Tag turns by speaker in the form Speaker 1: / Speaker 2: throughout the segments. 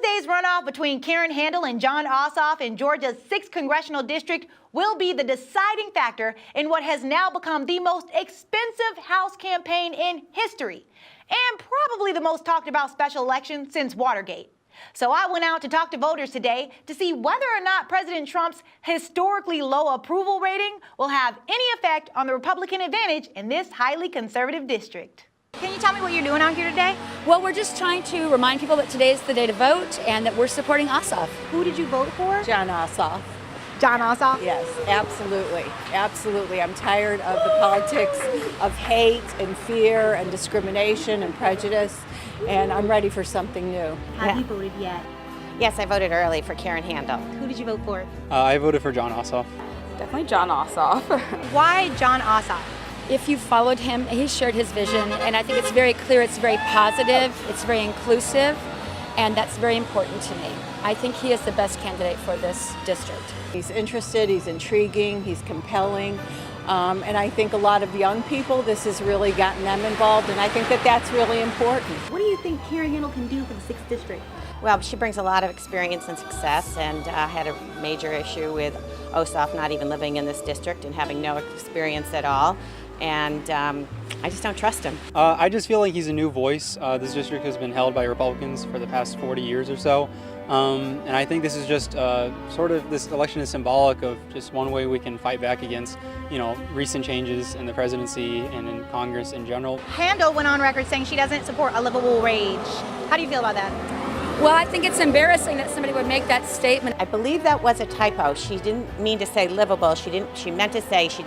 Speaker 1: Wednesday's runoff between Karen Handel and Jon Ossoff in Georgia's 6th congressional district will be the deciding factor in what has now become the most expensive House campaign in history, and probably the most talked about special election since Watergate. So I went out to talk to voters today to see whether or not President Trump's historically low approval rating will have any effect on the Republican advantage in this highly conservative district. Can you tell me what you're doing out here today?
Speaker 2: Well, we're just trying to remind people that today is the day to vote and that we're supporting Ossoff.
Speaker 1: Who did you vote for?
Speaker 3: Jon Ossoff.
Speaker 1: Jon Ossoff?
Speaker 3: Yes, absolutely. Absolutely. I'm tired of the politics of hate and fear and discrimination and prejudice, and I'm ready for something new.
Speaker 1: Have you voted yet?
Speaker 4: Yes, I voted early for Karen Handel.
Speaker 1: Who did you vote for?
Speaker 5: I voted for Jon Ossoff.
Speaker 6: Definitely Jon Ossoff.
Speaker 1: Why Jon Ossoff?
Speaker 2: If you followed him, he shared his vision, and I think it's very clear, it's very positive, it's very inclusive, and that's very important to me. I think he is the best candidate for this district.
Speaker 3: He's interested, he's intriguing, he's compelling, and I think a lot of young people, this has really gotten them involved, and I think that that's really important.
Speaker 1: What do you think Karen Handel can do for the 6th district?
Speaker 4: Well, she brings a lot of experience and success, and had a major issue with Ossoff not even living in this district and having no experience at all. And I just don't trust him.
Speaker 5: I just feel like he's a new voice. This district has been held by Republicans for the past 40 years or so. And I think this is just this election is symbolic of just one way we can fight back against, recent changes in the presidency and in Congress in general.
Speaker 1: Handel went on record saying she doesn't support a livable wage. How do you feel about that?
Speaker 2: Well, I think it's embarrassing that somebody would make that statement.
Speaker 4: I believe that was a typo. She didn't mean to say livable. She meant to say she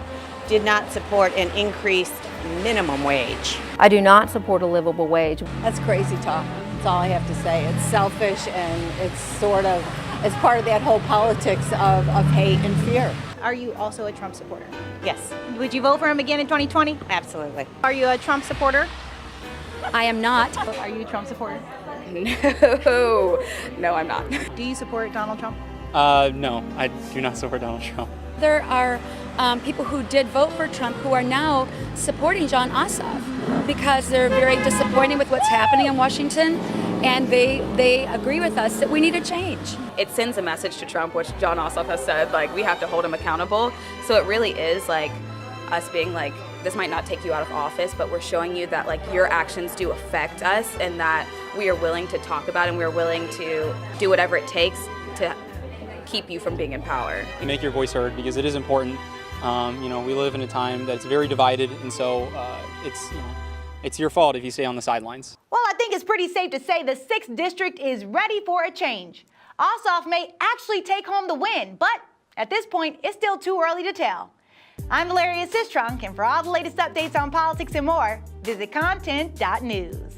Speaker 4: did not support an increased minimum wage.
Speaker 7: I do not support a livable wage.
Speaker 3: That's crazy talk. That's all I have to say. It's selfish, and it's part of that whole politics of hate and fear.
Speaker 1: Are you also a Trump supporter?
Speaker 4: Yes,
Speaker 1: Would you vote for him again in 2020?
Speaker 4: absolutely.
Speaker 1: Are you a Trump supporter?
Speaker 2: I am not.
Speaker 1: Are you a Trump supporter?
Speaker 6: No, I'm not.
Speaker 1: Do you support Donald Trump?
Speaker 5: No, I do not support Donald Trump.
Speaker 2: There are people who did vote for Trump who are now supporting Jon Ossoff because they're very disappointed with what's happening in Washington, and they agree with us that we need a change.
Speaker 6: It sends a message to Trump, which Jon Ossoff has said, like, we have to hold him accountable. So it really is like us being like, this might not take you out of office, but we're showing you that like your actions do affect us, and that we are willing to talk about it, and we're willing to do whatever it takes to keep you from being in power.
Speaker 5: Make your voice heard, because it is important. We live in a time that's very divided, and so it's your fault if you stay on the sidelines.
Speaker 1: Well, I think it's pretty safe to say the 6th district is ready for a change. Ossoff may actually take home the win, but at this point, it's still too early to tell. I'm Valeria Sistrunk, and for all the latest updates on politics and more, visit content.news.